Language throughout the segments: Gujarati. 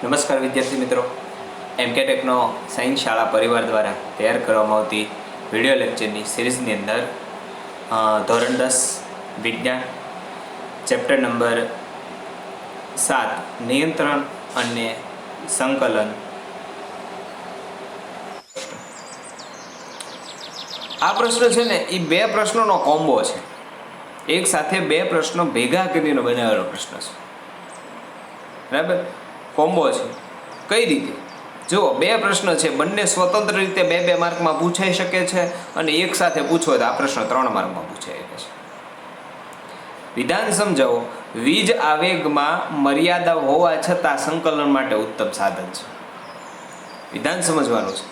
નમસ્કાર વિદ્યાર્થી મિત્રો, એમકે ટેકનો સાયન્સ શાળા પરિવાર દ્વારા તૈયાર કરવામાં આવતી વિડીયો લેક્ચરની સિરીઝની અંદર ધોરણ 10 વિજ્ઞાન ચેપ્ટર નંબર 7 નિયંત્રણ અને સંકલન. આ પ્રશ્ન છે ને એ બે પ્રશ્નોનો કોમ્બો છે. એક સાથે બે પ્રશ્નો ભેગા કરીને બનાવેલો પ્રશ્ન છે. બરાબર, કોમ્બો છે. કઈ રીતે? જુઓ, બે પ્રશ્ન છે, બંને સ્વતંત્ર રીતે બે બે માર્કમાં પૂછાઈ શકે છે અને એક સાથે પૂછો તો આ પ્રશ્ન 3 માર્કમાં પૂછાઈ શકે છે. વિધાન સમજાવો. વીજ આવેગમાં મર્યાદા હોવા છતાં સંકલન માટે ઉત્તમ સાધન છે. વિધાન સમજવાનું છે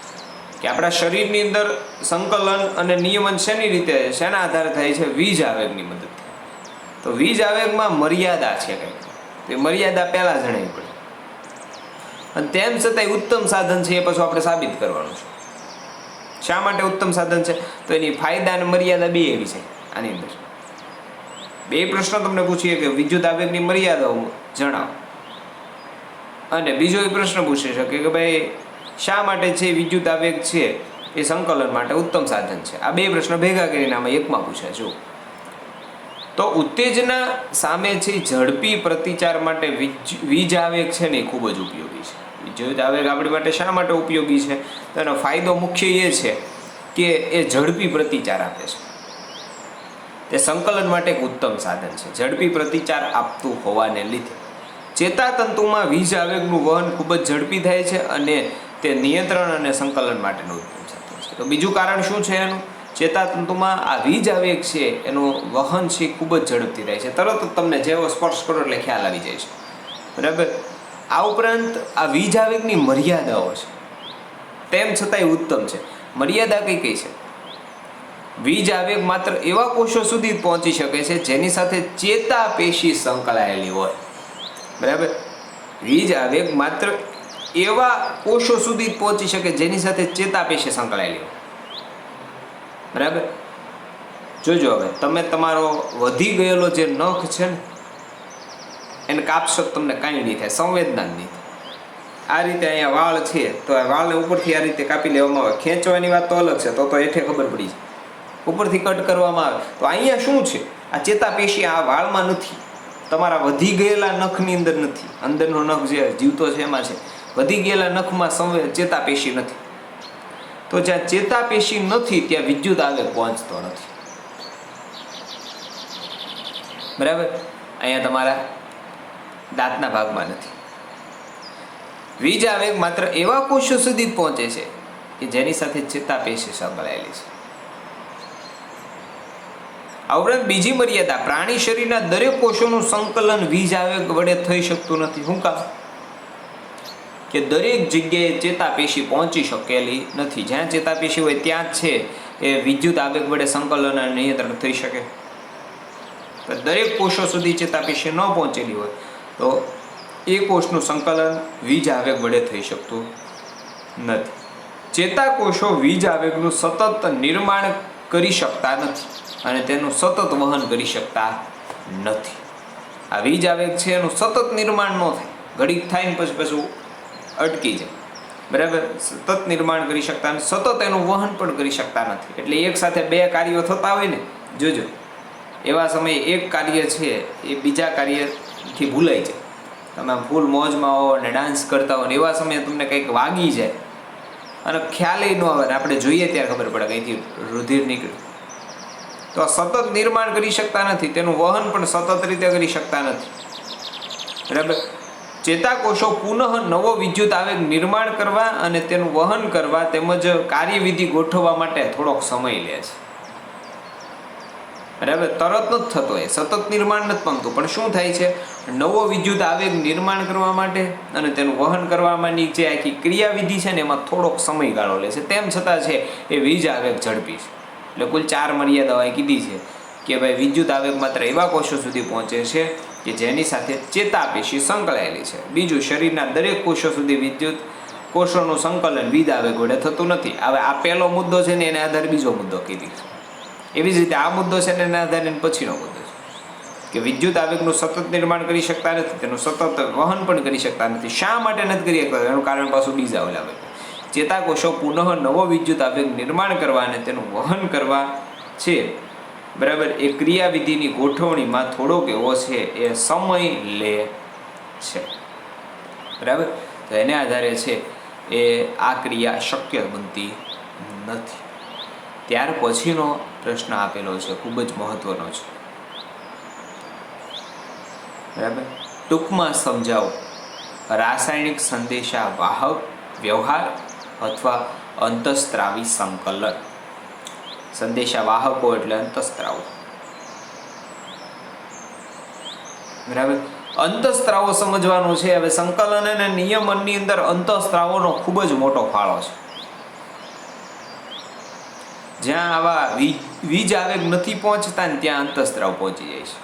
કે આપણા શરીરની અંદર સંકલન અને નિયમન શેના આધારે થાય છે? વીજ આવેગની મદદથી. તો વીજ આવેગમાં મર્યાદા છે કંઈક, તે મર્યાદા પહેલા જણાવી પડે અને તેમ છતાંય ઉત્તમ સાધન છે. એ પછી આપણે સાબિત કરવાનું છે. શા માટે ઉત્તમ સાધન છે? તો એની ફાયદા અને મર્યાદા બે એવી છે. આની અંદર બે પ્રશ્નો તમને પૂછીએ કે વિદ્યુત આવેગની મર્યાદાઓ જણાવો, અને બીજો એ પ્રશ્ન પૂછી શકે કે ભાઈ શા માટે છે વિદ્યુત આવેગ છે એ સંકલન માટે ઉત્તમ સાધન છે. આ બે પ્રશ્નો ભેગા કરીને આમાં એકમાં પૂછ્યા. જુઓ, તો ઉત્તેજના સામે છે ઝડપી પ્રતિચાર માટે વીજ આવેગ છે ને એ ખૂબ જ ઉપયોગી છે. વિદ્યુત આવેગ આપણી માટે શા માટે ઉપયોગી છે? તો એનો ફાયદો મુખ્ય એ છે કે એ ઝડપી પ્રતિચાર આપે છે. તે સંકલન માટે એક ઉત્તમ સાધન છે, ઝડપી પ્રતિચાર આપતું હોવાને લીધે. ચેતાતંતુમાં વીજ આવેગનું વહન ખૂબ જ ઝડપી થાય છે અને તે નિયંત્રણ અને સંકલન માટેનું ઉત્તમ સાધન છે. તો બીજું કારણ શું છે એનું? ચેતાતંતુમાં આ વીજ આવેગ છે એનું વહન છે ખૂબ જ ઝડપથી થાય છે. તરત જ તમને જેવો સ્પર્શ કરો એટલે ખ્યાલ આવી જાય છે. બરાબર. આ ઉપરાંત આ વીજ આવેગની મર્યાદાઓ છે, તેમ છતાંય ઉત્તમ છે. મર્યાદા કઈ કઈ છે? વીજ આવેગ માત્ર એવા કોષો સુધી પહોંચી શકે છે જેની સાથે ચેતાપેશી સંકળાયેલી હોય. બરાબર. વીજ આવેગ માત્ર એવા કોષો સુધી પહોંચી શકે જેની સાથે ચેતાપેશી સંકળાયેલી હોય. બરાબર. જોજો, હવે તમે તમારો વધી ગયેલો જે નખ છે ને એને કાપશો તમને કાંઈ નહીં થાય, સંવેદના જ નહીં થાય. આ રીતે અહીંયા વાળ છે તો આ વાળને ઉપરથી આ રીતે કાપી લેવામાં આવે. ખેંચવાની વાત તો અલગ છે, તો હેઠે ખબર પડી જાય. ઉપરથી કટ કરવામાં આવે તો અહીંયા શું છે? આ ચેતાપેશી આ વાળમાં નથી, તમારા વધી ગયેલા નખની અંદર નથી. અંદરનો નખ જે જીવતો છે એમાં છે. વધી ગયેલા નખમાં ચેતાપેશી નથી. તો જ્યાં ચેતાપેશી નથી ત્યાં વિદ્યુત આવેગ પહોંચતો નથી. બરાબર. અહીંયા તમારા દાંતના ભાગમાં નથી. વીજ આવેગ માત્ર એવા કોષો સુધી જ પહોંચે છે કે જેની સાથે ચેતાપેશી સંકળાયેલી છે. આ ઉપરાંત બીજી મર્યાદા, પ્રાણી શરીરના દરેક કોષોનું સંકલન વીજ આવેગ વડે થઈ શકતું નથી. શું કામ? કે દરેક જગ્યાએ ચેતાપેશી પહોંચી શકેલી નથી. જ્યાં ચેતાપેશી હોય ત્યાં જ છે એ વિદ્યુત આવેગ વડે સંકલન અને નિયંત્રણ થઈ શકે. દરેક કોષો સુધી ચેતાપેશી ન પહોંચેલી હોય તો એ કોષનું સંકલન વીજ આવેગ વડે થઈ શકતું નથી. ચેતાકોષો વીજ આવેગનું સતત નિર્માણ કરી શકતા નથી અને તેનું સતત વહન કરી શકતા નથી. આ વીજ આવેગ છે એનું સતત નિર્માણ ન થાય, ઘડીક થાય ને પછી અટકી જાય. બરાબર. સતત નિર્માણ કરી શકતા અને સતત એનું વહન પણ કરી શકતા નથી. એટલે એક સાથે બે કાર્યો થતા હોય ને, જોજો, એવા સમયે એક કાર્ય છે એ બીજા કાર્યથી ભૂલાઈ જાય. તમે ફૂલ મોજમાં હો ને ડાન્સ કરતા હો ને એવા સમયે તમને કંઈક વાગી જાય અને ખ્યાલ ન આવે ને આપણે જોઈએ ત્યારે ખબર પડે કંઈથી રુધિર નીકળે. તો સતત નિર્માણ કરી શકતા નથી, તેનું વહન પણ સતત રીતે કરી શકતા નથી. બરાબર. ચેતાકોષો પુનઃ નવો વિદ્યુત આવેગ નિર્માણ કરવા અને તેનું વહન કરવા તેમજ કાર્યવિધિ ગોઠવવા માટે થોડોક સમય લે છે. બરાબર. તરત નથી થતો, એ સતત નિર્માણ નથી પામતું, પણ શું થાય છે? નવો વિદ્યુત આવેગ નિર્માણ કરવા માટે અને તેનું વહન કરવાની જે આખી ક્રિયાવિધિ છે ને એમાં થોડોક સમયગાળો લે છે. તેમ છતાં છે એ વીજ આવેગ ઝડપી છે. એટલે કુલ 4 મર્યાદાઓ કીધી છે કે ભાઈ વિદ્યુત આવેગ માત્ર એવા કોષો સુધી પહોંચે છે કે જેની સાથે ચેતાપેશી સંકળાયેલી છે. બીજું, શરીરના દરેક કોષો સુધી વિદ્યુત કોષોનું સંકલન વીજ આવેગ વડે થતું નથી. હવે આ પહેલો મુદ્દો છે ને એને આધારે બીજો મુદ્દો કીધી. એવી જ રીતે આ મુદ્દો છે ને એના આધારે પછીનો મુદ્દો છે. કે વિદ્યુત આવેગનું સતત નિર્માણ કરી શકતા નથી, તેનું સતત વહન પણ કરી શકતા નથી. શા માટે નથી કરી શકતા? એનું કારણ પાછું બીજા ઓલા ચેતાકોષો પુનઃ નવો વિદ્યુત આવેગ નિર્માણ કરવા અને તેનું વહન કરવા છે, બરાબર, એ ક્રિયાવિધિની ગોઠવણીમાં થોડોક એવો છે એ સમય લે છે, બરાબર. તો એને આધારે છે એ આ ક્રિયા શક્ય બનતી નથી. ત્યાર પછીનો પ્રશ્ન આપેલો છે, ખૂબ જ મહત્વનો છે, બરાબર. ટૂંકમાં સમજાવો, રાસાયણિક સંદેશા વાહક વ્યવહાર અથવા અંતઃસ્ત્રાવી સંકલન. સંદેશા વાહકો એટલે અંતઃસ્ત્રાવો, બરાબર. અંતઃસ્ત્રાવો સમજવાનું છે. હવે સંકલન અને નિયમનની અંદર અંતઃસ્ત્રાવોનો ખૂબ જ મોટો ફાળો છે. જ્યાં આવા વીજ આવેગ નથી પહોંચતા ને ત્યાં અંતઃસ્ત્રાવ પહોંચી જાય છે.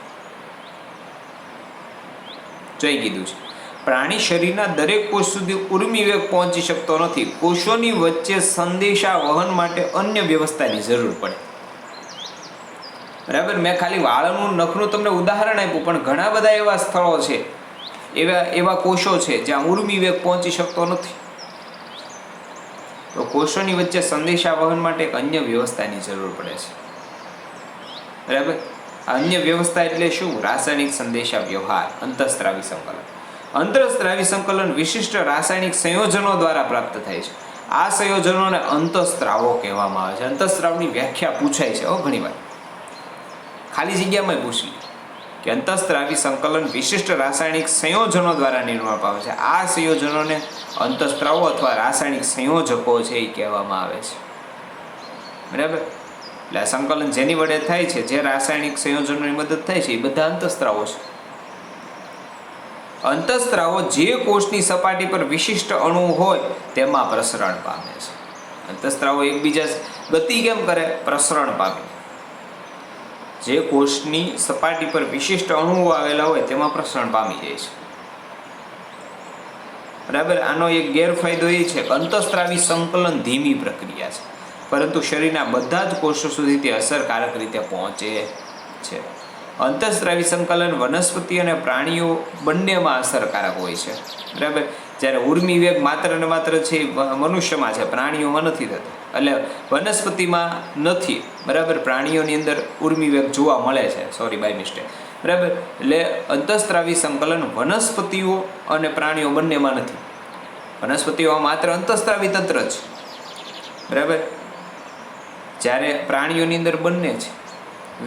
જોઈ કીધું છે, પ્રાણી શરીરના દરેક કોષ સુધી ઉર્મી વેગ પહોંચી શકતો નથી. કોષોની વચ્ચે સંદેશા વહન માટે અન્ય વ્યવસ્થાની જરૂર પડે, બરાબર. મેં ખાલી વાળનું નખનું તમને ઉદાહરણ આપ્યું, પણ ઘણા બધા એવા સ્થળો છે, એવા કોષો છે જ્યાં ઉર્મી વેગ પહોંચી શકતો નથી. તો કોષોની વચ્ચે સંદેશા વહન માટે એક અન્ય વ્યવસ્થાની જરૂર પડે છે, બરાબર. અન્ય વ્યવસ્થા એટલે શું? રાસાયણિક સંદેશા વ્યવહાર, અંતઃસ્ત્રાવી સંકલન. અંતઃસ્ત્રાવી સંકલન વિશિષ્ટ રાસાયણિક સંયોજનો દ્વારા પ્રાપ્ત થાય છે. આ સંયોજનોને અંતઃસ્ત્રાવો કહેવામાં આવે છે. અંતઃસ્ત્રાવની વ્યાખ્યા પૂછાય છે ઘણી વાર, ખાલી જગ્યામાં પૂછી કે અંતઃસ્ત્રાવી સંકલન વિશિષ્ટ રાસાયણિક સંયોજનો દ્વારા નિર્માણ પામે છે. આ સંયોજનોને અંતઃસ્ત્રાવો અથવા રાસાયણિક સંયોજકો છે એ કહેવામાં આવે છે, બરાબર. એટલે સંકલન જેની વડે થાય છે, જે રાસાયણિક સંયોજનોની મદદ થાય છે, એ બધા અંતઃસ્ત્રાવો છે. અંતઃસ્ત્રાવો જે કોષની સપાટી પર વિશિષ્ટ અણુ હોય તેમાં પ્રસરણ પામે છે. અંતઃસ્ત્રાવો એકબીજા ગતિ કેમ કરે? પ્રસરણ પામે. જે કોષની સપાટી પર વિશિષ્ટ અણુઓ આવેલા હોય તેમાં પ્રસરણ પામી જાય છે, બરાબર. આનો એક ગેરફાયદો એ છે કે અંતઃસ્ત્રાવી સંકલન ધીમી પ્રક્રિયા છે, પરંતુ શરીરના બધા જ કોષો સુધી તે અસરકારક રીતે પહોંચે છે. અંતઃસ્ત્રાવી સંકલન વનસ્પતિ અને પ્રાણીઓ બંનેમાં અસરકારક હોય છે, બરાબર. જ્યારે ઉર્મી વેગ માત્ર ને માત્ર છે મનુષ્યમાં છે, પ્રાણીઓમાં નથી થતો. એટલે વનસ્પતિમાં નથી, બરાબર. પ્રાણીઓની અંદર ઉર્મી વેગ જોવા મળે છે, સોરી બાય મિસ્ટેક, બરાબર. એટલે અંતઃસ્ત્રાવી સંકલન વનસ્પતિઓ અને પ્રાણીઓ બંનેમાં નથી. વનસ્પતિઓમાં માત્ર અંતઃસ્ત્રાવી તંત્ર છે, બરાબર. જ્યારે પ્રાણીઓની અંદર બંને છે.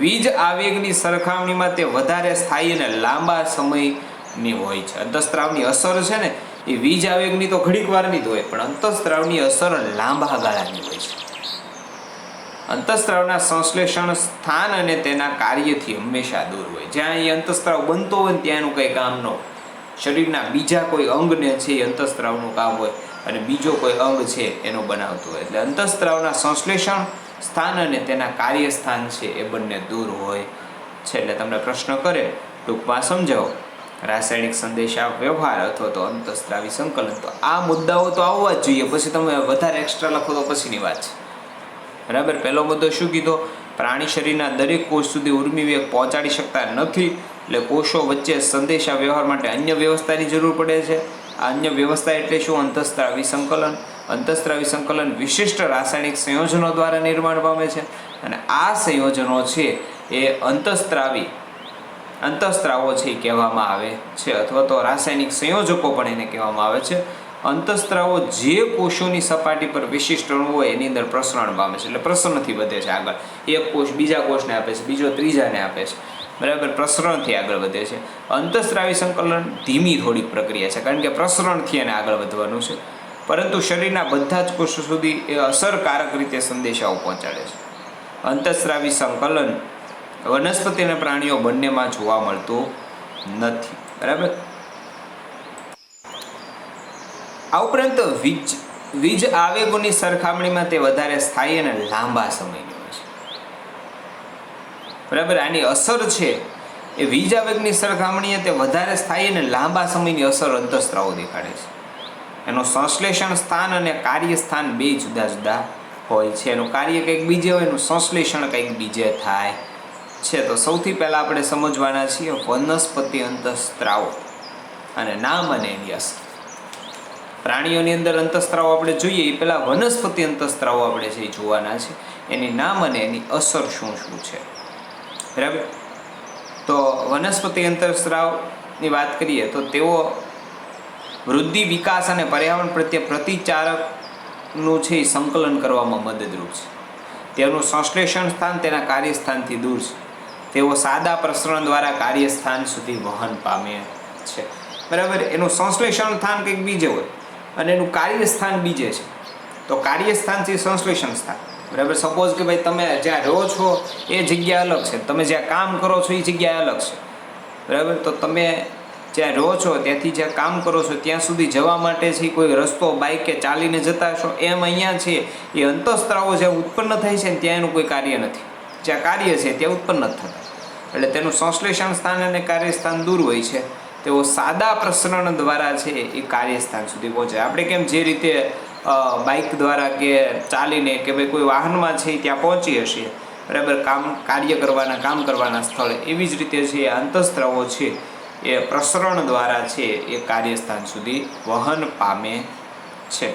વીજ આવેગની સરખામણીમાં તે વધારે સ્થાયી અને લાંબા સમયની હોય છે. અંતઃસ્ત્રાવની અસર છે ને એ વીજ આવેગની તો ઘડીક વારની જ હોય, પણ અંતઃસ્ત્રાવની અસર લાંબા ગાળાની હોય છે. અંતઃસ્ત્રાવના સંશ્લેષણ સ્થાન અને તેના કાર્યથી હંમેશા દૂર હોય. જ્યાં એ અંતઃસ્ત્રાવ બનતો હોય ને ત્યાં એનું કંઈ કામ ન હોય. શરીરના બીજા કોઈ અંગને છે એ અંતઃસ્ત્રાવનું કામ હોય અને બીજો કોઈ અંગ છે એનો બનાવતો હોય. એટલે અંતઃસ્ત્રાવના સંશ્લેષણ સ્થાન અને તેના કાર્યસ્થાન છે એ બંને દૂર હોય છે. એટલે તમને પ્રશ્ન કરે, ટૂંકમાં સમજાવો, રાસાયણિક સંદેશા વ્યવહાર અથવા તો અંતઃસ્ત્રાવી સંકલન. તો આ મુદ્દાઓ તો આવવા જ જોઈએ, પછી તમે વધારે એક્સ્ટ્રા લખો તો પછીની વાત છે, બરાબર. પહેલો મુદ્દો શું કીધો? પ્રાણી શરીરના દરેક કોષ સુધી ઉર્મી વેગ પહોંચાડી શકતા નથી, એટલે કોષો વચ્ચે સંદેશા વ્યવહાર માટે અન્ય વ્યવસ્થાની જરૂર પડે છે. આ અન્ય વ્યવસ્થા એટલે શું? અંતઃસ્ત્રાવી સંકલન. અંતઃસ્ત્રાવી સંકલન વિશિષ્ટ રાસાયણિક સંયોજનો દ્વારા નિર્માણ પામે છે, અને આ સંયોજનો છે એ અંતઃસ્ત્રાવો છે એ કહેવામાં આવે છે, અથવા તો રાસાયણિક સંયોજકો પણ એને કહેવામાં આવે છે. અંતઃસ્ત્રાવો જે કોષોની સપાટી પર વિશિષ્ટ અણુ હોય એની અંદર પ્રસરણ પામે છે, એટલે પ્રસરણથી વધે છે આગળ. એક કોષ બીજા કોષને આપે છે, બીજો ત્રીજાને આપે છે, બરાબર. પ્રસરણથી આગળ વધે છે. અંતઃસ્ત્રાવી સંકલન ધીમી થોડીક પ્રક્રિયા છે, કારણ કે પ્રસરણથી એને આગળ વધવાનું છે, પરંતુ શરીરના બધા જ કોષો સુધી એ અસરકારક રીતે સંદેશાઓ પહોંચાડે છે. અંતઃસ્ત્રાવી સંકલન વનસ્પતિ અને પ્રાણીઓ બંનેમાં જોવા મળતું નથી, બરાબર. આ ઉપરાંત વીજ આવેગોની સરખામણીમાં તે વધારે સ્થાયી અને લાંબા સમયની હોય છે, બરાબર. આની અસર છે એ વીજ આવેગની સરખામણીએ તે વધારે સ્થાયી અને લાંબા સમયની અસર અંતઃસ્ત્રાવો દેખાડે છે. એનું સંશ્લેષણ સ્થાન અને કાર્યસ્થાન બે જુદા જુદા હોય છે. એનું કાર્ય કંઈક બીજે હોય, એનું સંશ્લેષણ કંઈક બીજે થાય છે. તો સૌથી પહેલાં આપણે સમજવાના છીએ વનસ્પતિ અંતઃસ્ત્રાવો અને નામ અને એની અસર. પ્રાણીઓની અંદર અંતઃસ્ત્રાવો આપણે જોઈએ એ પહેલાં વનસ્પતિ અંતઃસ્ત્રાવો આપણે જે જોવાના છે એની નામ અને એની અસર શું શું છે. બરાબર. તો વનસ્પતિ અંતઃસ્ત્રાવની વાત કરીએ તો તેઓ વૃદ્ધિ, વિકાસ અને પર્યાવરણ પ્રત્યે પ્રતિચારકનું છે એ સંકલન કરવામાં મદદરૂપ છે. તેનું સંશ્લેષણ સ્થાન તેના કાર્યસ્થાનથી દૂર છે. તેઓ સાદા પ્રસરણ દ્વારા કાર્યસ્થાન સુધી વહન પામે છે. બરાબર. એનું સંશ્લેષણ સ્થાન કંઈક બીજે હોય અને એનું કાર્યસ્થાન બીજે છે. તો કાર્યસ્થાન છે સંશ્લેષણ સ્થાન. બરાબર. સપોઝ કે ભાઈ તમે જ્યાં રહો છો એ જગ્યા અલગ છે, તમે જ્યાં કામ કરો છો એ જગ્યા અલગ છે. બરાબર. તો તમે જ્યાં રહો છો ત્યાંથી જ્યાં કામ કરો છો ત્યાં સુધી જવા માટે છે કોઈ રસ્તો બાઇક કે ચાલીને જતા છો, એમ અહીંયા છે એ અંતઃસ્ત્રાવો જ્યાં ઉત્પન્ન થાય છે ને ત્યાં એનું કોઈ કાર્ય નથી. જ્યાં કાર્ય છે ત્યાં ઉત્પન્ન જ થતા. એટલે તેનું સંશ્લેષણ સ્થાન અને કાર્યસ્થાન દૂર હોય છે. તેઓ સાદા પ્રસરણ દ્વારા છે એ કાર્યસ્થાન સુધી પહોંચે. આપણે કેમ જે રીતે બાઇક દ્વારા કે ચાલીને કે ભાઈ કોઈ વાહનમાં છે ત્યાં પહોંચી હશે, બરાબર, કાર્ય કરવાના સ્થળે, એવી જ રીતે છે અંતઃસ્ત્રાવો છે એ પ્રસરણ દ્વારા છે એ કાર્યસ્થાન સુધી વહન પામે છે.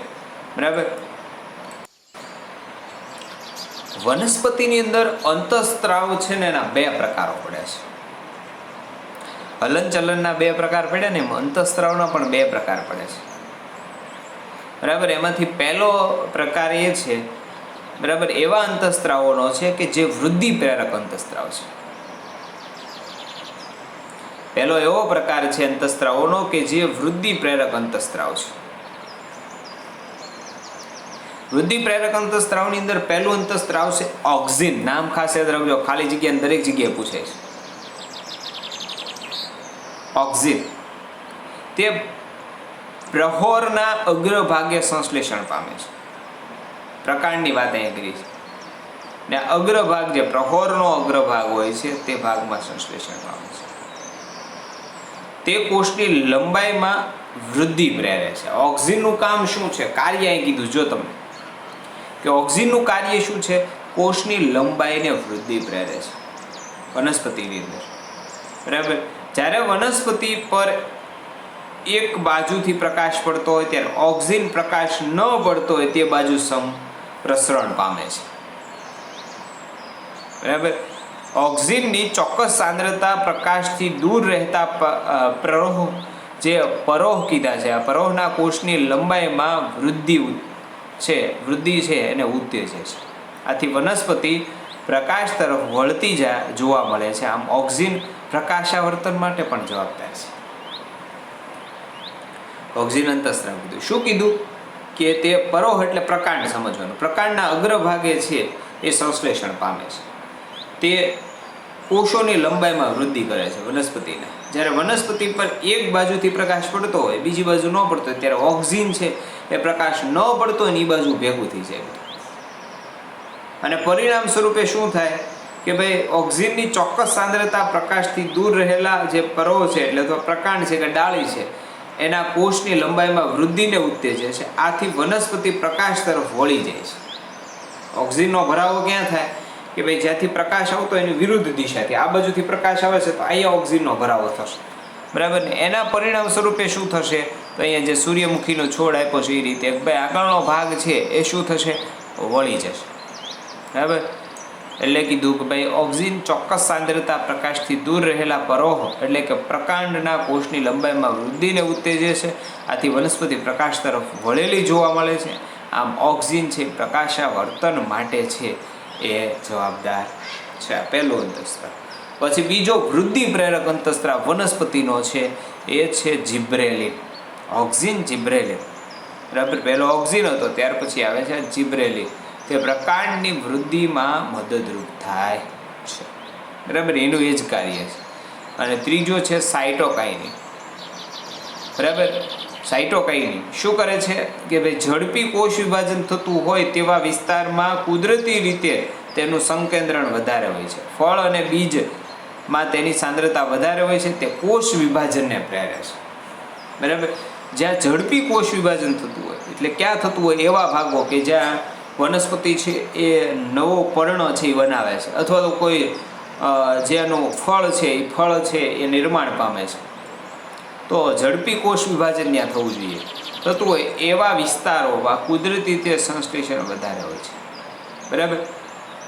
બરાબર. વનસ્પતિની અંદર અંતઃસ્ત્રાવ છે ને એના બે પ્રકારો પડે છે. હલનચલનના બે પ્રકાર પડ્યા ને એમ અંતઃસ્ત્રાવના પણ બે પ્રકાર પડે છે. બરાબર. એમાંથી પહેલો પ્રકાર એ છે, બરાબર, એવા અંતઃસ્ત્રાવોનો છે કે જે વૃદ્ધિ પ્રેરક અંતઃસ્ત્રાવ છે. પહેલો એવો પ્રકાર છે અંતઃસ્ત્રાવોનો કે જે વૃદ્ધિ પ્રેરક અંતઃસ્ત્રાવ છે. વૃદ્ધિ પ્રેરક અંતઃસ્ત્રાવની અંદર પહેલું અંતઃસ્ત્રાવ છે ઓક્સિન. નામ ખાસ યાદ રાખજો, ખાલી જગ્યા દરેક જગ્યાએ પૂછે છે. ઓક્સિન તે પ્રહોરના અગ્રભાગે સંશ્લેષણ પામે છે. પ્રકાંડની વાત અહીંયા કરી છે ને અગ્રભાગ જે પ્રહોરનો અગ્રભાગ હોય છે તે ભાગમાં સંશ્લેષણ પામે છે. તે કોષની લંબાઈમાં વૃદ્ધિ પ્રેરે છે. ઓક્સિનનું કામ શું છે, કાર્ય અહીં કીધું જો તમને કે ઓક્સિનનું કાર્ય શું છે, કોષની લંબાઈને વૃદ્ધિ પ્રેરે છે વનસ્પતિની અંદર. બરાબર. જ્યારે વનસ્પતિ પર એક બાજુથી પ્રકાશ પડતો હોય ત્યારે ઓક્સિન પ્રકાશ ન પડતો હોય તે બાજુ પ્રસરણ પામે છે. બરાબર. ઓક્સિનની ચોક્કસ સાંદ્રતા પ્રકાશથી દૂર રહેતા પરોહ જે પરોહ કીધા છે, આ પરોહના કોષની લંબાઈમાં વૃદ્ધિ છે એને ઉત્તેજે છે. આથી વનસ્પતિ પ્રકાશ તરફ વળતી જોવા મળે છે. આમ ઓક્સિન પ્રકાશાવર્તન માટે પણ જવાબદાર છે. ઓક્સિન અંતઃસ્ત્રાવ કીધું. શું કીધું કે તે પરોહ એટલે પ્રકાંડ સમજવાનું. પ્રકાંડના અગ્રભાગે છે એ સંશ્લેષણ પામે છે. તે કોષોની લંબાઈમાં વૃદ્ધિ કરે છે વનસ્પતિને. જ્યારે વનસ્પતિ પર એક બાજુથી પ્રકાશ પડતો હોય, બીજી બાજુ ન પડતો હોય, ત્યારે ઓક્સિન છે એ પ્રકાશ ન પડતો હોય ને એ બાજુ ભેગું થઈ જાય. અને પરિણામ સ્વરૂપે શું થાય કે ભાઈ ઓક્સિનની ચોક્કસ સાંદ્રતા પ્રકાશથી દૂર રહેલા જે પરોહ છે એટલે તો પ્રકાંડ છે કે ડાળી છે એના કોષની લંબાઈમાં વૃદ્ધિને ઉત્તેજે છે. આથી વનસ્પતિ પ્રકાશ તરફ વળી જાય છે. ઓક્સિનનો ભરાવો ક્યાં થાય કે ભાઈ જ્યાંથી પ્રકાશ આવતો એની વિરુદ્ધ દિશાથી આ બાજુથી પ્રકાશ આવે છે તો અહીંયા ઓક્સિનનો ભરાવો થશે. બરાબર ને. એના પરિણામ સ્વરૂપે શું થશે તો અહીંયા જે સૂર્યમુખીનો છોડ આપ્યો છે એ રીતે ભાઈ આગળનો ભાગ છે એ શું થશે, વળી જશે. બરાબર. એટલે કીધું કે ભાઈ ઓક્સિન ચોક્કસ સાંદ્રતા પ્રકાશથી દૂર રહેલા પરોહ એટલે કે પ્રકાંડના કોષની લંબાઈમાં વૃદ્ધિને ઉત્તેજે છે. આથી વનસ્પતિ પ્રકાશ તરફ વળેલી જોવા મળે છે. આમ ઓક્સિન છે પ્રકાશાવર્તન માટે છે એ જવાબદાર છે. આ પહેલું અંતઃસ્ત્રાવ. પછી બીજો વૃદ્ધિ પ્રેરક અંતઃસ્ત્રાવ વનસ્પતિનો છે એ છે જિબ્રેલિન. ઓક્સિન જિબ્રેલિન. બરાબર. પહેલો ઓક્સિન હતો, ત્યાર પછી આવે છે જિબ્રેલિન. તે પ્રકાંડની વૃદ્ધિમાં મદદરૂપ થાય છે. બરાબર. એનું એ જ કાર્ય છે. અને ત્રીજો છે સાઇટોકાઇનિન. બરાબર. સાઇટોકાઇનિન શું કરે છે કે ભાઈ ઝડપી કોષ વિભાજન થતું હોય તેવા વિસ્તારમાં કુદરતી રીતે તેનું સંકેન્દ્રણ વધારે હોય છે. ફળ અને બીજમાં તેની સાંદ્રતા વધારે હોય છે. તે કોષ વિભાજનને પ્રેરે છે. બરાબર. જ્યાં ઝડપી કોષ વિભાજન થતું હોય એટલે ક્યાં થતું હોય એવા ભાગો કે જ્યાં વનસ્પતિ છે એ નવો પર્ણ છે એ બનાવે છે અથવા તો કોઈ જે એનું ફળ છે એ ફળ છે એ નિર્માણ પામે છે. તો ઝડપી કોષ વિભાજન ત્યાં થવું જોઈએ. થતું હોય એવા વિસ્તારોમાં કુદરતી રીતે સંશ્લેષણ વધારે હોય છે. બરાબર,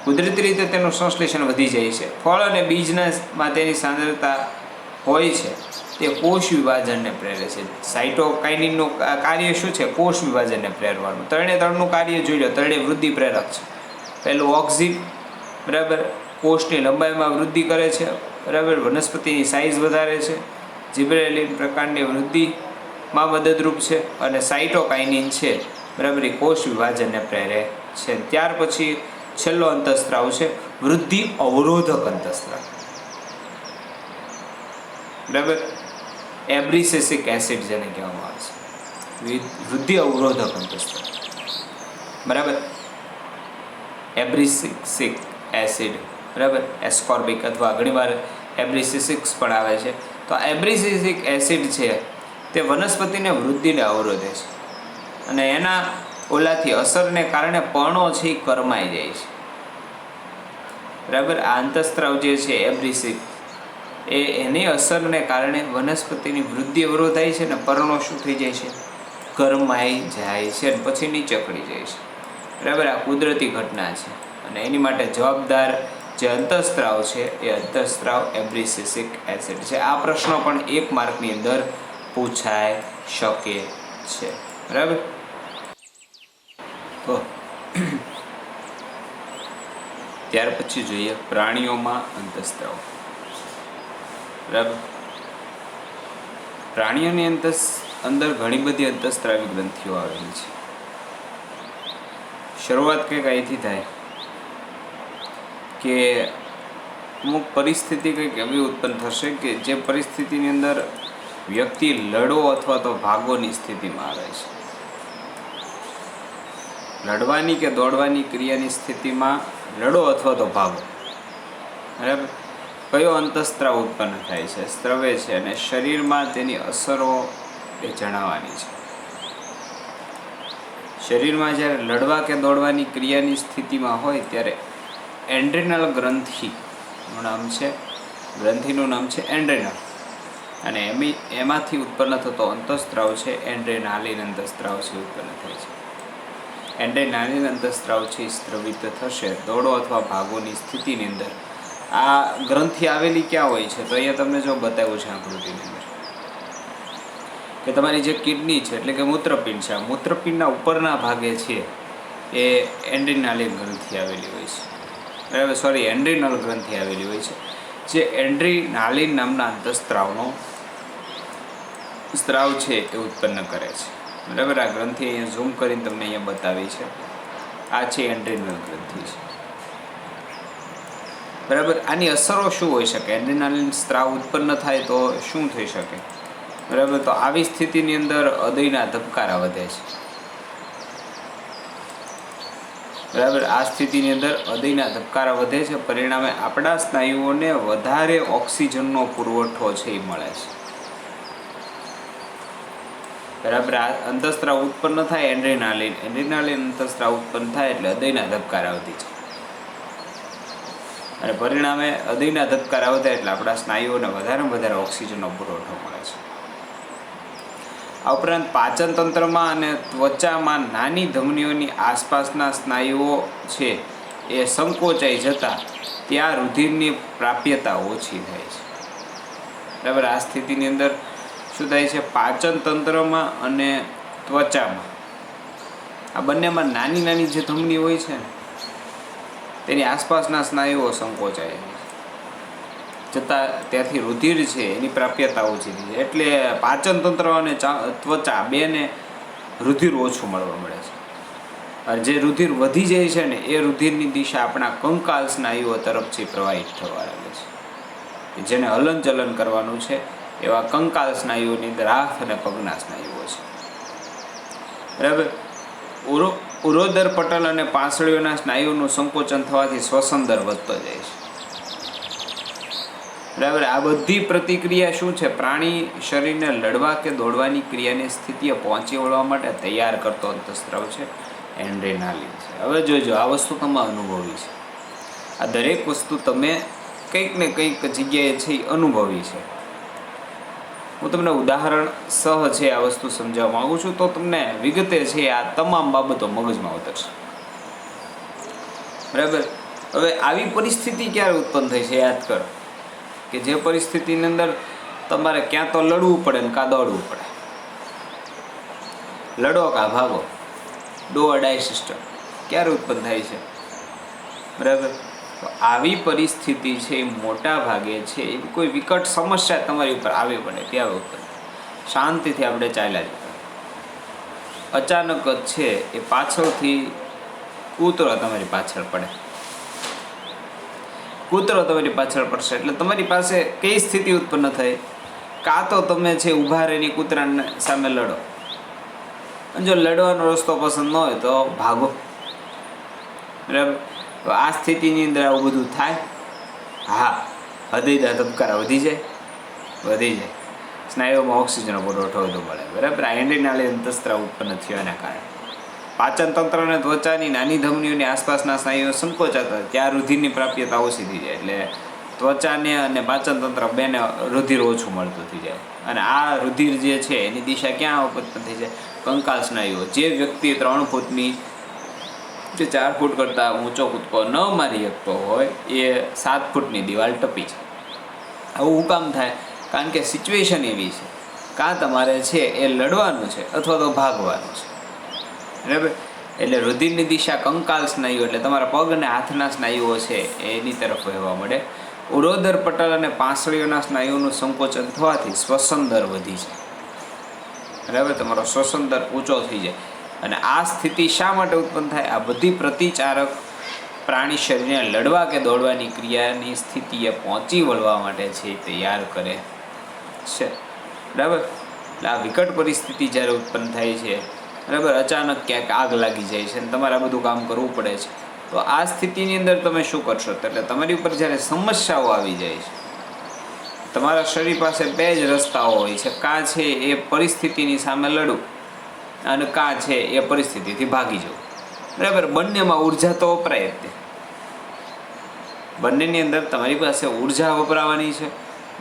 કુદરતી રીતે તેનું સંશ્લેષણ વધી જાય છે. ફળ અને બીજમાં તેની સાંદ્રતા હોય છે તે કોષ વિભાજનને પ્રેરે છે. સાઇટોકાઇનિનનું કાર્ય શું છે? કોષ વિભાજનને પ્રેરવાનું. ત્રણનું કાર્ય જોઈ લો. ત્રણેય વૃદ્ધિ પ્રેરક છે. પહેલું ઓક્સિન, બરાબર, કોષની લંબાઈમાં વૃદ્ધિ કરે છે, બરાબર, વનસ્પતિની સાઇઝ વધારે છે, જીબ્રેલિન પ્રકારની વૃદ્ધિમાં મદદરૂપ છે, અને સાઇટોકાઇનિન છે, બરાબર, એ કોષ વિભાજનને પ્રેરે છે. ત્યાર પછી છેલ્લો અંતઃસ્ત્રાવ છે વૃદ્ધિ અવરોધક અંતઃસ્ત્રાવ, બરાબર, એબ્રિસેસિક એસિડ જેને કહેવામાં આવે છે, વૃદ્ધિ અવરોધક અંતઃસ્ત્રાવ, બરાબર, એબ્રિસેસિક એસિડ, બરાબર, એસ્કોર્બિક અથવા ઘણીવાર એબ્રિસેસિક્સ પણ આવે છે. તો આ એબ્રિસેસિક એસિડ છે તે વનસ્પતિને વૃદ્ધિને અવરોધે છે અને એના ઓલાથી અસરને કારણે પર્ણો છે એ કરમાઈ જાય છે. બરાબર, આ અંતઃસ્ત્રાવ જે છે એબ્રિસિક એની અસરને કારણે વનસ્પતિની વૃદ્ધિ અવરોધાય છે અને પર્ણો શું થઈ જાય છે? કરમાઈ જાય છે અને પછી નીચે પડી જાય છે. બરાબર, આ કુદરતી ઘટના છે અને એની માટે જવાબદાર જે અંતઃસ્ત્રાવ છે એ અંતઃસ્ત્રાવ એબ્રિસેસિક એસિડ છે. આ પ્રશ્ન પણ 1 માર્કની અંદર પૂછાઈ શકે છે. બરાબર, તો ત્યાર પછી જોઈએ પ્રાણીઓમાં અંતઃસ્ત્રાવ. બરાબર, પ્રાણીઓની અંદર ઘણી બધી અંતઃસ્ત્રાવી ગ્રંથિઓ આવેલી છે. શરૂઆત કંઈક અહીંથી થાય કે અમુક પરિસ્થિતિ કંઈક એવી ઉત્પન્ન થશે કે જે પરિસ્થિતિની અંદર વ્યક્તિ લડો અથવા તો ભાગોની સ્થિતિમાં આવે છે. લડવાની કે દોડવાની ક્રિયાની સ્થિતિમાં લડો અથવા તો ભાગો. બરાબર, કયો અંતઃસ્ત્રાવ ઉત્પન્ન થાય છે? સ્ત્રવે છે અને શરીરમાં તેની અસરો એ જણાવવાની છે. શરીરમાં જ્યારે લડવા કે દોડવાની ક્રિયાની સ્થિતિમાં હોય ત્યારે એન્ડ્રેનલ ગ્રંથિનું નામ છે, ગ્રંથિનું નામ છે એન્ડ્રેનલ, અને એમાંથી ઉત્પન્ન થતો અંતઃસ્ત્રાવ છે એન્ડ્રેનાલિન અંતઃસ્ત્રાવ છે ઉત્પન્ન થાય છે. એન્ડ્રેનાલિન અંતઃસ્ત્રાવ છે સ્ત્રવિત થશે દોડો અથવા ભાગોની સ્થિતિની અંદર. આ ગ્રંથિ આવેલી ક્યાં હોય છે? તો અહીંયા તમને જો બતાવ્યું છે આકૃતિની અંદર કે તમારી જે કિડની છે એટલે કે મૂત્રપિંડ છે, આ મૂત્રપિંડના ઉપરના ભાગે છે એ એન્ડ્રેનાલિન ગ્રંથિ આવેલી હોય છે. બરાબર, સોરી, એન્ડ્રેનલ ગ્રંથિ આવેલી હોય છે જે એન્ડ્રેનાલિન નામના અંતઃસ્ત્રાવનો સ્ત્રાવ છે એ ઉત્પન્ન કરે છે. બરાબર, આ ગ્રંથિ અહીંયા ઝૂમ કરીને તમને અહીંયા બતાવી છે. આ છે એન્ડ્રેનલ ગ્રંથિ છે. બરાબર, આની અસરો શું હોઈ શકે? એન્ડ્રેનાલિન સ્ત્રાવ ઉત્પન્ન થાય તો શું થઈ શકે? બરાબર, તો આવી સ્થિતિની અંદર હૃદયના ધબકારા વધે છે. બરાબર, આ સ્થિતિની અંદર હૃદયના ધબકારા વધે છે. પરિણામે આપણા સ્નાયુઓને વધારે ઓક્સિજનનો પુરવઠો છે એ મળે છે. બરાબર, આ અંતઃસ્ત્રાવ ઉત્પન્ન થાય એન્ડ્રેનાલિન અંતઃસ્ત્રાવ ઉત્પન્ન થાય એટલે હૃદયના ધબકારા વધી જાય અને પરિણામે હૃદયના ધબકારા વધે એટલે આપણા સ્નાયુઓને વધારે ઓક્સિજનનો પુરવઠો મળે છે. આ ઉપરાંત પાચન તંત્રમાં અને ત્વચામાં નાની ધમનીઓની આસપાસના સ્નાયુઓ છે એ સંકોચાઈ જતા ત્યાં રુધિરની પ્રાપ્યતા ઓછી થાય છે. બરાબર, આ સ્થિતિની અંદર શું થાય છે? પાચન તંત્રમાં અને ત્વચામાં આ બંનેમાં નાની જે ધમની હોય છે તેની આસપાસના સ્નાયુઓ સંકોચાય જતાં ત્યાંથી રુધિર છે એની પ્રાપ્યતા ઓછી થઈ છે. એટલે પાચન તંત્ર અને ત્વચા બેને રુધિર ઓછું મળવા મળે છે. અને જે રુધિર વધી જાય છે ને એ રુધિરની દિશા આપણા કંકાલ સ્નાયુઓ તરફથી પ્રવાહિત થવા લાગે છે. જેને હલનચલન કરવાનું છે એવા કંકાલ સ્નાયુઓની અંદર હાથ અને પગના સ્નાયુઓ છે. બરાબર, ઉરોદર પટલ અને પાંસળીઓના સ્નાયુઓનું સંકોચન થવાથી શ્વસન દર વધતો જાય છે. બરાબર, આ બધી પ્રતિક્રિયા શું છે? પ્રાણી શરીરને લડવા કે દોડવાની ક્રિયાની સ્થિતિએ પહોંચી વળવા માટે તૈયાર કરતો અંતઃસ્ત્રાવ છે એન્ડ્રેનાલિન છે. હવે જોજો, આ વસ્તુ તમે અનુભવી છે. આ દરેક વસ્તુ તમે કંઈક ને કંઈક જગ્યાએ છે એ અનુભવી છે. હું તમને ઉદાહરણ સહ છે આ વસ્તુ સમજાવવા માગું છું, તો તમને વિગતે છે આ તમામ બાબતો મગજમાં ઉતરશે. બરાબર. હવે આવી પરિસ્થિતિ ક્યારે ઉત્પન્ન થઈ છે યાદ કરો, કે જે પરિસ્થિતિની અંદર તમારે ક્યાં તો લડવું પડે ને કાં દોડવું પડે. લડો કાં ભાગો, ડુ ઓર ડાઈ સિસ્ટમ ક્યારે ઉત્પન્ન થાય છે. બરાબર. તો આવી પરિસ્થિતિ છે એ મોટા ભાગે છે એ કોઈ વિકટ સમસ્યા તમારી ઉપર આવી પડે ત્યારે ઉત્પન્ન. શાંતિથી આપણે ચાલ્યા જતા, અચાનક જ છે એ પાછળથી કૂતરો તમારી પાછળ પડે. કૂતરો તમારી પાછળ પડશે એટલે તમારી પાસે કઈ સ્થિતિ ઉત્પન્ન થઈ, કાં તો તમે છે ઊભા રહીને કૂતરાને સામે લડો, અને જો લડવાનો રસ્તો પસંદ ન હોય તો ભાગો. બરાબર. તો આ સ્થિતિની અંદર આવું બધું થાય. હા, હૃદયના ધબકારા વધી જાય. સ્નાયુઓમાં ઓક્સિજનનો પુરવઠો વધુ મળે. બરાબર. આ એન્ડ્રીનાલિન અંતઃસ્ત્રાવ ઉત્પન્ન થયો એના કારણે પાચન તંત્ર અને ત્વચાની નાની ધમનીઓની આસપાસના સ્નાયુઓ સંકોચાતા ત્યાં રુધિરની પ્રાપ્યતા ઓછી થઈ જાય. એટલે ત્વચાને અને પાચન તંત્ર બેને રુધિર ઓછું મળતું થઈ જાય. અને આ રુધિર જે છે એની દિશા ક્યાં ઉત્પન્ન થઈ જાય, કંકાલ સ્નાયુઓ. જે વ્યક્તિ 3 ફૂટની જે 4 ફૂટ કરતાં ઊંચો કૂદકો ન મારી શકતો હોય એ 7 ફૂટની દિવાલ ટપી છે. આવું કામ થાય કારણ કે સિચ્યુએશન એવી છે, કાં તમારે છે એ લડવાનું છે અથવા તો ભાગવાનું છે. બરાબર. એટલે રુધિરની દિશા કંકાલ સ્નાયુ એટલે તમારા પગ અને હાથના સ્નાયુઓ છે એની તરફ વહેવા મળે. ઉરોદર પટલ અને પાંસળીઓના સ્નાયુઓનું સંકોચન થવાથી શ્વસન દર વધી જાય. બરાબર. તમારો શ્વસન દર ઊંચો થઈ જાય. અને આ સ્થિતિ શા માટે ઉત્પન્ન થાય, આ બધી પ્રતિચારક પ્રાણી શરીરને લડવા કે દોડવાની ક્રિયાની સ્થિતિએ પહોંચી વળવા માટે છે તૈયાર કરે છે. બરાબર. એટલે આ વિકટ પરિસ્થિતિ જ્યારે ઉત્પન્ન થાય છે, બરાબર, અચાનક ક્યાંક આગ લાગી જાય છે અને તમારે આ બધું કામ કરવું પડે છે, તો આ સ્થિતિની અંદર તમે શું કરશો, એટલે તમારી ઉપર જ્યારે સમસ્યાઓ આવી જાય છે, તમારા શરીર પાસે 2 જ રસ્તાઓ હોય છે. કાં છે એ પરિસ્થિતિની સામે લડવું અને કાં છે એ પરિસ્થિતિથી ભાગી જવું. બરાબર. બંનેમાં ઉર્જા તો વપરાય જ. બંનેની અંદર તમારી પાસે ઉર્જા વપરાવાની છે.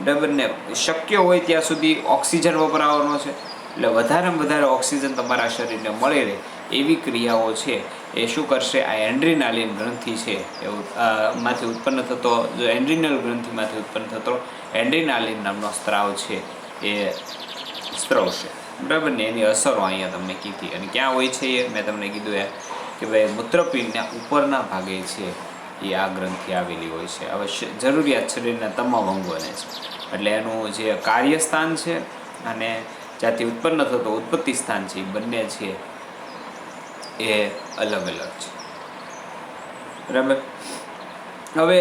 બરાબર ને. શક્ય હોય ત્યાં સુધી ઓક્સિજન વપરાવાનો છે. એટલે વધારેમાં વધારે ઓક્સિજન તમારા શરીરને મળી રહે એવી ક્રિયાઓ છે એ શું કરશે, આ એન્ડ્રીનાલિન ગ્રંથિ છે એ માંથી ઉત્પન્ન થતો, જો એન્ડ્રીનલ ગ્રંથિમાંથી ઉત્પન્ન થતો એન્ડ્રીનાલિન નામનો સ્ત્રાવ છે એ સ્ત્રવશે. બરાબર ને. એની અસરો અહીંયા તમને કીધી. અને ક્યાં હોય છે એ મેં તમને કીધું કે ભાઈ મૂત્રપિંડના ઉપરના ભાગે છે એ આ ગ્રંથિ આવેલી હોય છે. હવે જરૂરિયાત શરીરના તમામ અંગોને છે, એટલે એનું જે કાર્યસ્થાન છે અને જ્યાંથી ઉત્પન્ન થતો ઉત્પત્તિ સ્થાન છે એ બંને છે એ અલગ અલગ છે. બરાબર. હવે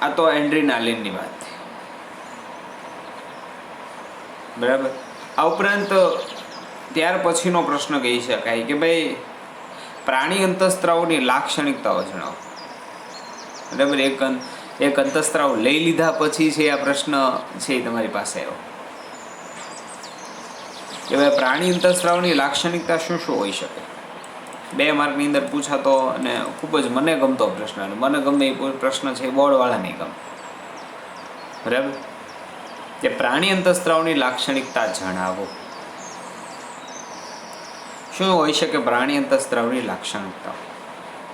આ તો એન્ડ્રીનાલિનની વાત થઈ. બરાબર. આ ઉપરાંત ત્યાર પછીનો પ્રશ્ન કહી શકાય કે ભાઈ પ્રાણી અંતઃસ્ત્રાવોની લાક્ષણિકતાઓ જણાવો. બરાબર. એક અંતઃસ્ત્રાવ લઈ લીધા પછી છે આ પ્રશ્ન છે એ તમારી પાસે આવ્યો કે ભાઈ પ્રાણી અંતઃસ્ત્રાવની લાક્ષણિકતા શું શું હોઈ શકે. 2 માર્કની અંદર પૂછાતો અને ખૂબ જ મને ગમતો પ્રશ્ન, અને મને ગમે એ પ્રશ્ન છે બોર્ડવાળા નહીં ગમે. બરાબર. કે પ્રાણી અંતઃસ્ત્રાવની લાક્ષણિકતા જણાવો. શું હોઈ શકે પ્રાણી અંતઃસ્ત્રાવની લાક્ષણિકતા?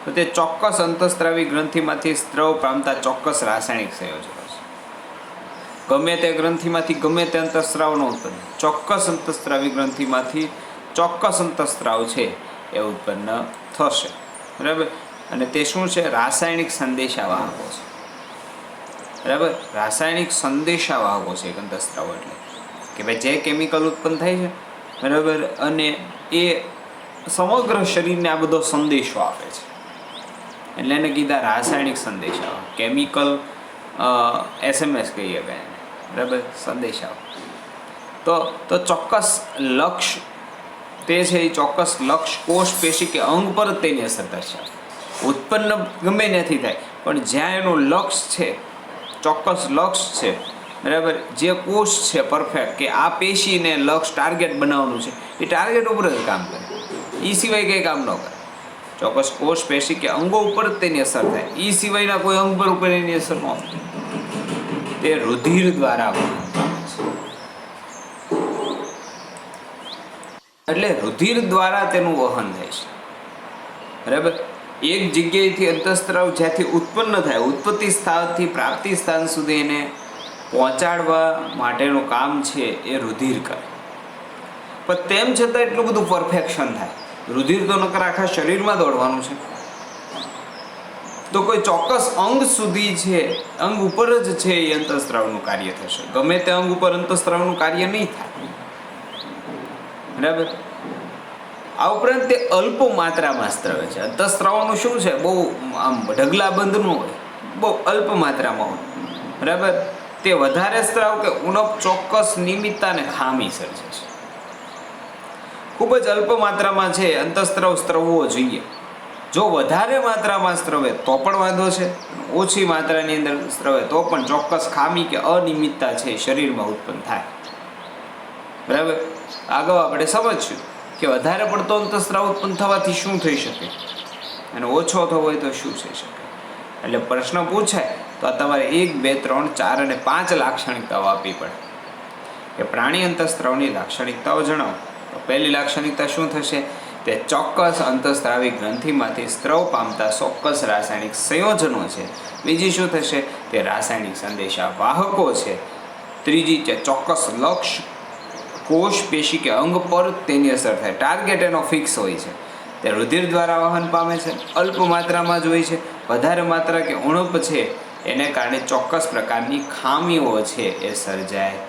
તો તે ચોક્કસ અંતઃસ્ત્રાવી ગ્રંથિમાંથી સ્ત્રાવ પામતા ચોક્કસ રાસાયણિક સંયોજનો છે. ગમે તે ગ્રંથિમાંથી ગમે તે અંતઃસ્ત્રાવનો ઉત્પન્ન, ચોક્કસ અંતઃસ્ત્રાવી ગ્રંથિમાંથી ચોક્કસ અંતઃસ્ત્રાવ છે એ ઉત્પન્ન થશે. બરાબર. અને તે શું છે, રાસાયણિક સંદેશાવાહકો છે. બરાબર. રાસાયણિક સંદેશાવાહકો છે એક અંતઃસ્ત્રાવ એટલે કે ભાઈ જે કેમિકલ ઉત્પન્ન થાય છે, બરાબર, અને એ સમગ્ર શરીરને આ બધો સંદેશો આપે છે, એટલે એને કીધા રાસાયણિક સંદેશાવાહક. કેમિકલ SMS કહીએ કે એને. બરાબર. સંદેશાવાહક તો ચોક્કસ લક્ષ્ય તે છે એ ચોક્કસ લક્ષ્ય કોષ પેશી કે અંગ પર જ તેની અસર દર્શાવે. ઉત્પન્ન ગમે ત્યાંથી થાય પણ જ્યાં એનું લક્ષ્ય છે, ચોક્કસ લક્ષ્ય છે, બરાબર, જે કોષ છે પરફેક્ટ કે આ પેશીને લક્ષ્ય ટાર્ગેટ બનાવવાનું છે, એ ટાર્ગેટ ઉપર જ કામ કરે, એ સિવાય કંઈ કામ ન કરે. ચોક્કસ કોષ પેશી કે અંગો ઉપર જ તેની અસર થાય, એ સિવાયના કોઈ અંગ પર ઉપર એની અસર ન થાય. તે રુધિર દ્વારા વહન પામે છે. એટલે રુધિર દ્વારા તેનું વહન થાય છે. બરાબર. એક જગ્યાએથી અંતઃસ્ત્રાવ જ્યાંથી ઉત્પન્ન થાય, ઉત્પત્તિ સ્થાનથી પ્રાપ્તિ સ્થાન સુધી એને પહોંચાડવા માટેનું કામ છે એ રુધિર કરે. પણ તેમ છતાં એટલું બધું પરફેક્શન થાય. રુધિર તો નકર આખા શરીરમાં દોડવાનું છે, તો કોઈ ચોક્કસ અંગ સુધી છે, અંગ ઉપર જ છે એ અંતઃસ્ત્રાવનું કાર્ય થશે. ગમે તે અંગ ઉપર અંતઃસ્ત્રાવનું કાર્ય નહીં થાય. બરાબર. આ ઉપરાંત તે અલ્પ માત્રામાં સ્ત્રવે છે. અંતઃસ્ત્રાવનું શું છે, બહુ આમ ઢગલાબંધ ન હોય, બહુ અલ્પ માત્રામાં હોય. બરાબર. તે વધારે સ્ત્રાવ કે ઉણપ ચોક્કસ નિમિત્તા અને ખામી સર્જે છે. ખૂબ જ અલ્પ માત્રામાં છે અંતઃસ્ત્રાવ સ્ત્રવવો જોઈએ. જો વધારે માત્રામાં સ્ત્રવે તો પણ વાંધો છે, ઓછી માત્રાની અંદર સ્ત્રવે તો પણ ચોક્કસ ખામી કે અનિયમિતતા છે શરીરમાં ઉત્પન્ન થાય. બરાબર. આગળ આપણે સમજશું કે વધારે પડતો અંતઃસ્ત્રાવ ઉત્પન્ન થવાથી શું થઈ શકે અને ઓછો થવો હોય તો શું થઈ શકે. એટલે પ્રશ્ન પૂછાય તો આ તમારે 1, 2, 3, 4 અને 5 લાક્ષણિકતાઓ આપવી પડે કે પ્રાણી અંતઃસ્ત્રાવની લાક્ષણિકતાઓ જણાવો. તો પહેલી લાક્ષણિકતા શું થશે, તે ચોક્કસ અંતઃસ્ત્રાવી ગ્રંથિમાંથી સ્ત્રવ પામતા ચોક્કસ રાસાયણિક સંયોજનો છે. બીજી શું થશે, તે રાસાયણિક સંદેશા વાહકો છે. ત્રીજી છે ચોક્કસ લક્ષ્ય કોષ પેશી કે અંગ પર તેની અસર થાય, ટાર્ગેટ એનો ફિક્સ હોય છે. તે રુધિર દ્વારા વહન પામે છે, અલ્પ માત્રામાં જ હોય છે. વધારે માત્રા કે ઉણપ છે એને કારણે ચોક્કસ પ્રકારની ખામીઓ છે એ સર્જાય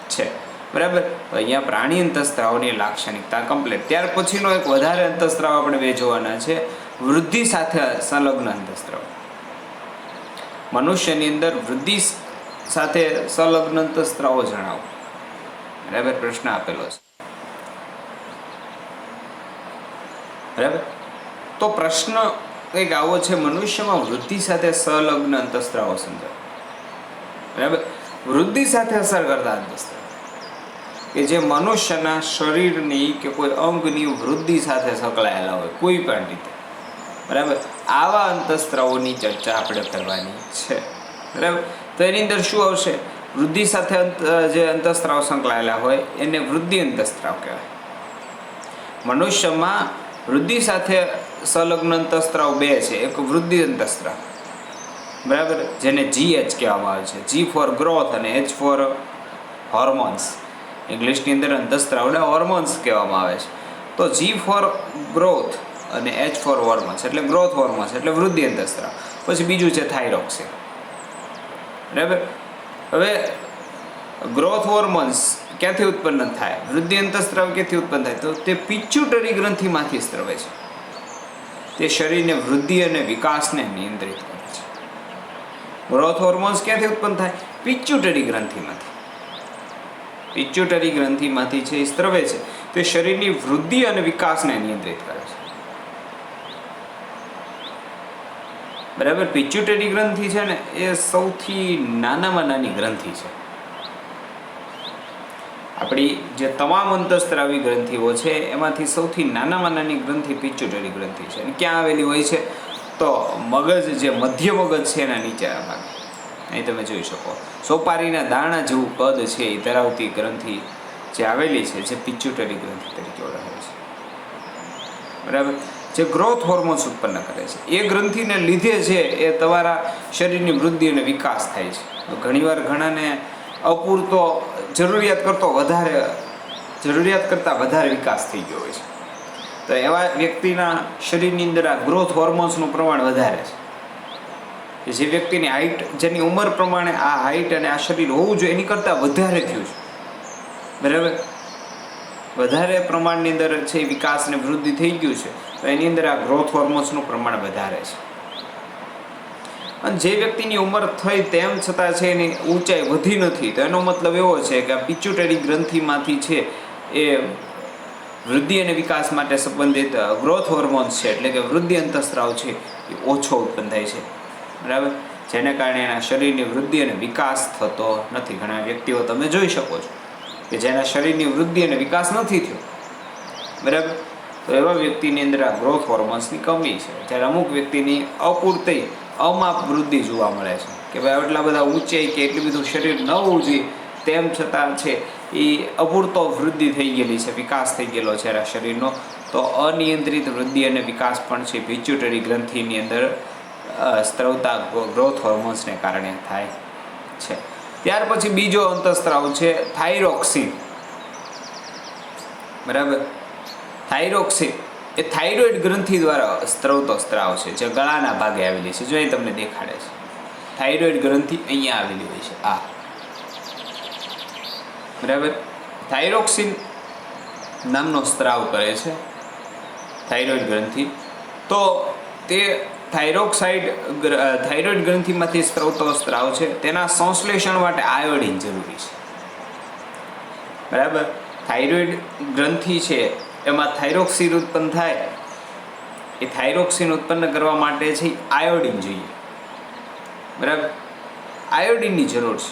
છે. બરાબર. અહીંયા પ્રાણી અંતઃસ્ત્રાવની લાક્ષણિકતા કમ્પ્લીટ. ત્યાર પછીનો એક વધારે અંતઃસ્ત્રાવ આપણે બે જોવાના છે, વૃદ્ધિ સાથે સંલગ્ન અંતઃસ્ત્રાવ. મનુષ્યની અંદર વૃદ્ધિ સાથે સંલગ્ન અંતઃસ્ત્રાવો જણાવો. બરાબર. પ્રશ્ન આપેલો છે. બરાબર. તો પ્રશ્ન કંઈક આવો છે, મનુષ્યમાં વૃદ્ધિ સાથે સંલગ્ન અંતઃસ્ત્રાવો સમજાવો. બરાબર. વૃદ્ધિ સાથે અસર કરતા અંતઃસ્ત્રાવ કે જે મનુષ્યના શરીરની કે કોઈ અંગની વૃદ્ધિ સાથે સંકળાયેલા હોય કોઈ પણ રીતે. બરાબર. આવા અંતઃસ્ત્રાવોની ચર્ચા આપણે કરવાની છે. બરાબર. તો એની અંદર શું આવશે, વૃદ્ધિ સાથે જે અંતઃસ્ત્રાવ સંકળાયેલા હોય એને વૃદ્ધિ અંતઃસ્ત્રાવ કહેવાય. મનુષ્યમાં વૃદ્ધિ સાથે સંલગ્ન અંતઃસ્ત્રાવ બે છે. એક વૃદ્ધિ અંતઃસ્ત્રાવ, બરાબર, જેને GH કહેવામાં આવે છે, G ફોર ગ્રોથ અને H ફોર હોર્મોન્સ. ઇંગ્લિશની અંદર અંતઃસ્ત્રાવને હોર્મોન્સ કહેવામાં આવે છે. તો G ફોર ગ્રોથ અને H ફોર હોર્મોન્સ એટલે ગ્રોથ હોર્મોન્સ એટલે વૃદ્ધિ અંતઃસ્ત્રાવ. પછી બીજું છે થાઇરોક્સિન. બરાબર. હવે ગ્રોથ હોર્મોન્સ ક્યાંથી ઉત્પન્ન થાય, વૃદ્ધિ અંતઃસ્ત્રાવ ક્યાંથી ઉત્પન્ન થાય, તો તે પિચ્યુટરી ગ્રંથિમાંથી સ્ત્રવે છે. તે શરીરને વૃદ્ધિ અને વિકાસને નિયંત્રિત કરે છે. ગ્રોથ હોર્મોન્સ ક્યાંથી ઉત્પન્ન થાય, પિચ્યુટરી ગ્રંથિમાંથી. પિચ્યુટરી ગ્રંથિમાંથી છે એ સ્ત્રવે છે. તે શરીરની વૃદ્ધિ અને વિકાસને નિયંત્રિત કરે છે. બરાબર. પિચ્યુટરી ગ્રંથિ છે ને એ સૌથી નાનામાં નાની ગ્રંથિ છે. આપણી જે તમામ અંતઃસ્ત્રાવી ગ્રંથિઓ છે એમાંથી સૌથી નાનામાં નાની ગ્રંથિ પિચ્યુટરી ગ્રંથિ છે. અને ક્યાં આવેલી હોય છે, તો મગજ જે મધ્ય મગજ છે એના નીચેના ભાગે. અહીં તમે જોઈ શકો સોપારીના દાણા જેવું કદ છે એ ધરાવતી ગ્રંથિ જે આવેલી છે, જે પિચ્યુટરી ગ્રંથિ તરીકે ઓળખાય છે. બરાબર. જે ગ્રોથ હોર્મોન્સ ઉત્પન્ન કરે છે એ ગ્રંથિને લીધે છે એ તમારા શરીરની વૃદ્ધિ અને વિકાસ થાય છે. ઘણીવાર ઘણાને અપૂરતો જરૂરિયાત કરતાં વધારે વિકાસ થઈ ગયો હોય છે. તો એવા વ્યક્તિના શરીરની અંદર આ ગ્રોથ હોર્મોન્સનું પ્રમાણ વધારે છે. જે વ્યક્તિની હાઇટ, જેની ઉંમર પ્રમાણે આ હાઇટ અને આ શરીર હોવું જોઈએ એની કરતાં વધારે થયું છે. બરાબર. વધારે પ્રમાણની અંદર છે વિકાસ અને વૃદ્ધિ થઈ ગયું છે, તો એની અંદર આ ગ્રોથ હોર્મોન્સનું પ્રમાણ વધારે છે. અને જે વ્યક્તિની ઉંમર થઈ તેમ છતાં છે એની ઊંચાઈ વધી નથી, તો એનો મતલબ એવો છે કે આ પિચ્યુટરી ગ્રંથિમાંથી છે એ વૃદ્ધિ અને વિકાસ માટે સંબંધિત ગ્રોથ હોર્મોન્સ છે, એટલે કે વૃદ્ધિ અંતઃસ્ત્રાવ છે એ ઓછો ઉત્પન્ન થાય છે. બરાબર. જેને કારણે એના શરીરની વૃદ્ધિ અને વિકાસ થતો નથી. ઘણા વ્યક્તિઓ તમે જોઈ શકો છો કે જેના શરીરની વૃદ્ધિ અને વિકાસ નથી થયો. બરાબર. તો એવા વ્યક્તિની અંદર આ ગ્રોથ હોર્મોન્સની કમી છે. જ્યારે અમુક વ્યક્તિની અપૂરતી અમાપ વૃદ્ધિ જોવા મળે છે કે ભાઈ આટલા બધા ઊંચાઈ કે એટલું બધું શરીર ન હોવું જોઈએ તેમ છતાં છે એ અપૂરતો વૃદ્ધિ થઈ ગયેલી છે, વિકાસ થઈ ગયેલો છે આ શરીરનો. તો અનિયંત્રિત વૃદ્ધિ અને વિકાસ પણ છે પિટ્યુટરી ગ્રંથિની અંદર સ્ત્રવતા ગ્રોથ હોર્મોન્સને કારણે થાય છે. ત્યાર પછી બીજો અંતઃસ્ત્રાવ છે થાઇરોક્સિન. બરાબર, થાઇરોક્સિન એ થાઇરોઇડ ગ્રંથિ દ્વારા સ્ત્રવતો સ્ત્રાવ છે જે ગળાના ભાગે આવેલી છે. જો અહીં તમને દેખાડે છે થાઇરોઇડ ગ્રંથિ અહીંયા આવેલી હોય છે આ. બરાબર, થાઇરોક્સિન નામનો સ્ત્રાવ કરે છે થાઇરોઇડ ગ્રંથિ. તો તે થાઇરોઇડ ગ્રંથિમાંથી સ્ત્રવતો સ્ત્રાવ છે. તેના સંશ્લેષણ માટે આયોડિન જરૂરી છે. બરાબર, થાઇરોઇડ ગ્રંથિ છે એમાં થાઇરોક્સિન ઉત્પન્ન થાય. એ થાઇરોક્સિન ઉત્પન્ન કરવા માટે છે આયોડિન જોઈએ. બરાબર, આયોડિનની જરૂર છે.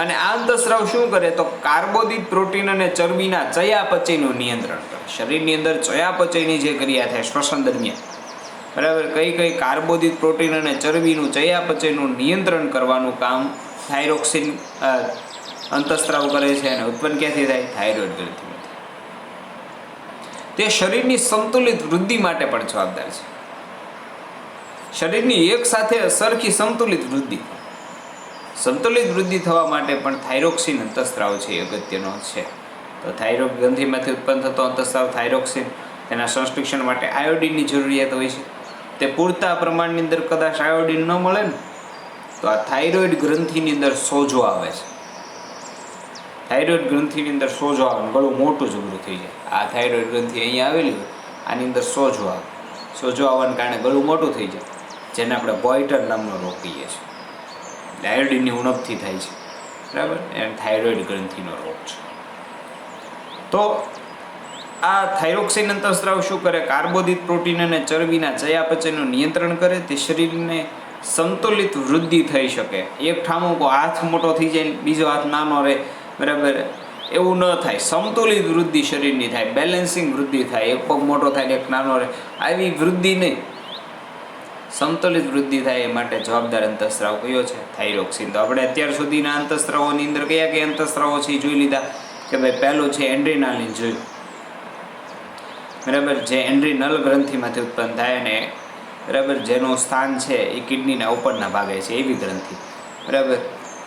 અને આ અંતઃસ્રાવ શું કરે તો કાર્બોદિત પ્રોટીન અને ચરબીના ચયાપચયનું નિયંત્રણ કરે. શરીરની અંદર ચયાપચયની જે ક્રિયા થાય શ્વસન દરમિયાન, બરાબર, કઈ કાર્બોદિત પ્રોટીન અને ચરબીનું ચયાપચયનું નિયંત્રણ કરવાનું કામ થાઇરોક્સિન અંતઃસ્રાવ કરે છે. અને ઉત્પન્ન ક્યાંથી થાય? થાઇરોઇડ ગ્રંથિમાંથી. તે શરીરની સંતુલિત વૃદ્ધિ માટે પણ જવાબદાર છે. શરીરની એક સાથે સરખી સંતુલિત વૃદ્ધિ થવા માટે પણ થાઇરોક્સિન અંતઃસ્રાવ છે એ અગત્યનો છે. તો થાઇરોઇડ ગ્રંથિમાંથી ઉત્પન્ન થતો અંતઃસ્રાવ થાઇરોક્સિન, તેના સંશ્લેષણ માટે આયોડિનની જરૂરિયાત હોય છે. તે પૂરતા પ્રમાણની અંદર કદાચ આયોડિન ન મળે ને તો આ થાઇરોઇડ ગ્રંથિની અંદર સોજો આવે છે. થાઇરોઇડ ગ્રંથિની અંદર સોજો આવે, ગળું મોટું જબરું થઈ જાય. આ થાઇરોઇડ ગ્રંથિ અહીંયા આવેલી હોય, આની અંદર સોજો આવે. સોજો આવવાને કારણે ગળું મોટું થઈ જાય, જેને આપણે ગોઈટર નામનો રોગ કહીએ છીએ. આયોડિનની ઉણપથી થાય છે. બરાબર, એને થાઇરોઇડ ગ્રંથિનો રોગ છે. તો આ થાઇરોક્સિન અંતઃસ્રાવ શું કરે? કાર્બોદિત પ્રોટીન અને ચરબીના ચયાપચયનું નિયંત્રણ કરે. તે શરીરને સંતુલિત વૃદ્ધિ થઈ શકે. એક ઠામું હાથ મોટો થઈ જાય, બીજો હાથ નાનો રહે, બરાબર, એવું ન થાય. સંતુલિત વૃદ્ધિ શરીરની થાય, બેલેન્સિંગ વૃદ્ધિ થાય. એક પગ મોટો થાય, એક નાનો રહે, આવી વૃદ્ધિ નહીં, સંતુલિત વૃદ્ધિ થાય. એ માટે જવાબદાર અંતઃસ્રાવ કયો છે? થાઇરોક્સિન. તો આપણે અત્યાર સુધીના અંતઃસ્રાવોની અંદર કયા અંતઃસ્રાવો છે એ જોઈ લીધા કે ભાઈ પહેલું છે એન્ડ્રીનાલિન જોયું. બરાબર, જે એન્ડ્રીનલ ગ્રંથિમાંથી ઉત્પન્ન થાય અને બરાબર જેનું સ્થાન છે એ કિડનીના ઉપરના ભાગે છે એવી ગ્રંથિ. બરાબર,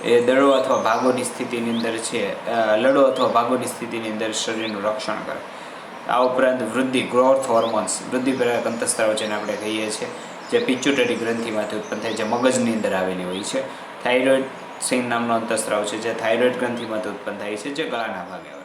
એ દડો અથવા ભાગોની સ્થિતિની અંદર છે, લડો અથવા ભાગોની સ્થિતિની અંદર શરીરનું રક્ષણ કરે. આ ઉપરાંત વૃદ્ધિ ગ્રોથ હોર્મોન્સ, વૃદ્ધિપ્રેરક અંતઃસ્રાવ જેને આપણે કહીએ છીએ, જે પિટ્યુટરી ગ્રંથિમાંથી ઉત્પન્ન થાય, જે મગજની અંદર આવેલી હોય છે. થાઇરોઇડ સિન નામનો અંતઃસ્રાવ છે જે થાઇરોઇડ ગ્રંથિમાંથી ઉત્પન્ન થાય છે, જે ગળાના ભાગે આવે છે.